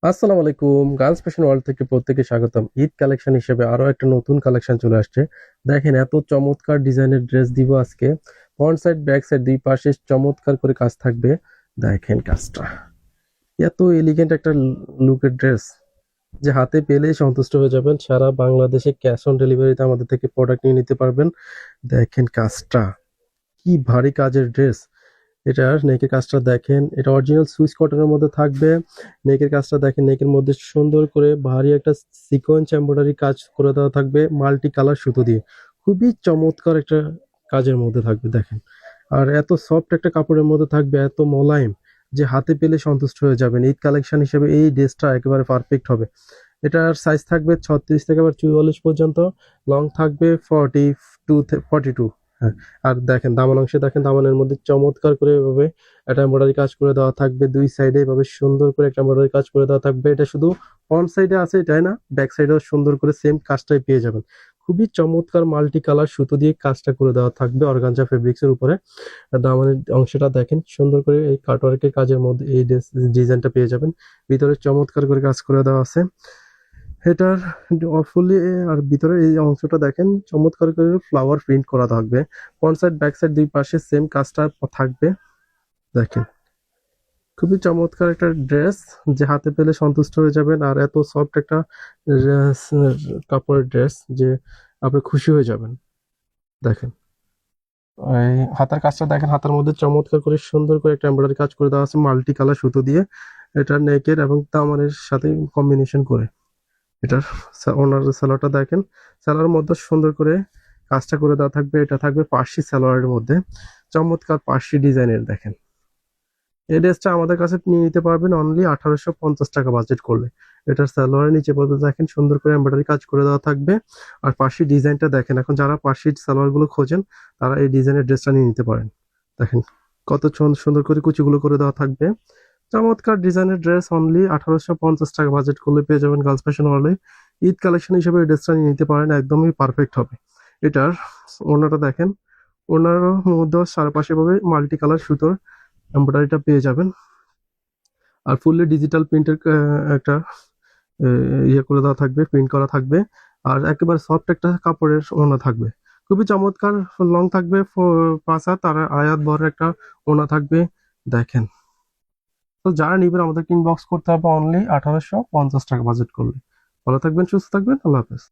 আসসালামু আলাইকুম। Girls fashion world থেকে প্রত্যেকে স্বাগতম। ঈদ কালেকশন হিসেবে আরো একটা নতুন কালেকশন চলে আসছে। দেখেন এত চমৎকার ডিজাইনের ড্রেস দিব আজকে। ফ্রন্ট সাইড ব্যাক সাইড দুই পাশে চমৎকার করে কাজ থাকবে। দেখেন কাজটা, এত এলিগেন্ট একটা লুকের ড্রেস যে হাতে পেলেই সন্তুষ্ট হয়ে যাবেন। সারা বাংলাদেশে ক্যাশ অন ডেলিভারিতে আমাদের থেকে প্রোডাক্ট নিয়ে নিতে পারবেন। দেখেন কাজটা, কি ভারী কাজের ড্রেস। এটার নেকের কাজটা দেখেন, এটা অরিজিনাল সুইস কটনের মধ্যে থাকবে। নেকের কাজটা দেখেন, নেকের মধ্যে সুন্দর করে ভারী একটা সিকোয়েন্স এমব্রয়ডারি কাজ করে দেওয়া থাকবে মাল্টি কালার সুতো দিয়ে। খুবই চমৎকার একটা কাজের মধ্যে থাকবে দেখেন। আর এত সফট একটা কাপড়ের মধ্যে থাকবে, এত মোলায়েম যে হাতে পেলে সন্তুষ্ট হয়ে যাবেন। ঈদ কালেকশন হিসেবে এই ড্রেসটা একেবারে পারফেক্ট হবে। এটার সাইজ থাকবে 36 থেকে আবার 44 পর্যন্ত, লং থাকবে 42 হ্যাঁ। আর দেখেন দামান অংশে, দেখেন দামানের মধ্যে চমৎকার করে এভাবে একটা এমব্রয়ডারি কাজ করে দেওয়া থাকবে। দুই সাইডে এভাবে সুন্দর করে একটা এমব্রয়ডারি কাজ করে দেওয়া থাকবে। এটা শুধু ফ্রন্ট সাইডে আছে এটাই না, ব্যাক সাইডেও সুন্দর করে সেম কাজটাই পেয়ে যাবেন। খুবই চমৎকার মাল্টি কালার সুতো দিয়ে কাজটা করে দেওয়া থাকবে অর্গানজা ফেব্রিক্স এর উপরে। আর দামানের অংশটা দেখেন সুন্দর করে এই কাটওয়ার্কের কাজের মধ্যে এই ডিজাইনটা পেয়ে যাবেন। ভিতরে চমৎকার করে কাজ করে দেওয়া আছে এটার ফুললি। আর ভিতরে এই অংশটা দেখেন চমৎকার করে ফ্লাওয়ার প্রিন্ট করা থাকবে। ফ্রন্ট সাইড ব্যাক সাইড দুই পাশে সেম কাজটা থাকবে। দেখেন খুবই চমৎকার একটা ড্রেস যে হাতে পেলে সন্তুষ্ট হয়ে যাবেন। আর এত সফট একটা কাপড়ের ড্রেস যে আপনি খুশি হয়ে যাবেন। দেখেন এই হাতার কাজটা দেখেন, হাতার মধ্যে চমৎকার করে সুন্দর করে একটা এমব্রয়ডারি কাজ করে দেওয়া আছে মাল্টি কালার সুতো দিয়ে। এটা নেকের এবং দামানের সাথে কম্বিনেশন করে। এটার ওনার সালোয়ারটা দেখেন, সালোয়ারের মধ্যে সুন্দর করে কাজটা করে দেওয়া থাকবে। এটা থাকবে পার্সি সালোয়ারের মধ্যে, চমৎকার পার্সি ডিজাইনের। দেখেন এই ড্রেসটা আমাদের কাছে নিয়ে নিতে পারবেন অনলি 1850 টাকা বাজেট করলে। এটার সালোয়ারের নিচে পর্যন্ত দেখেন সুন্দর করে এমব্রয়ডারি কাজ করে দেওয়া থাকবে। আর পার্সি ডিজাইনটা দেখেন, এখন যারা পার্সি সালোয়ার গুলো খোঁজেন তারা এই ডিজাইনের ড্রেসটা নিয়ে নিতে পারেন। দেখেন কত সুন্দর করে কুচিগুলো করে দেওয়া থাকবে। চমৎকার ডিজাইনের ড্রেস অনলি 1850 টাকা বাজেট করলে পেয়ে যাবেন গার্লস ফ্যাশন ওয়ার্ল্ডে। ঈদ কালেকশন হিসেবে এই ড্রেসটা নিয়ে নিতে পারেন, একদমই পারফেক্ট হবে। এটার ওড়নাটা দেখেন, ওড়নার মধ্যে চারপাশে ভাবে মাল্টি কালার সুতোর এমব্রয়ডারিটা পেয়ে যাবেন। আর ফুললি ডিজিটাল প্রিন্টের একটা ইয়ে করে দেওয়া থাকবে, প্রিন্ট করা থাকবে। আর একেবারে সফট একটা কাপড়ের ওড়না থাকবে। খুবই চমৎকার, লং থাকবে 5 হাত, আর আয়াত বড় একটা ওড়না থাকবে। দেখেন তো যারা নিবেন আমাদেরকে ইনবক্স করতে হবে অনলি 1850 টাকা বাজেট করলে। ভালো থাকবেন, সুস্থ থাকবেন, আল্লাহ হাফেজ।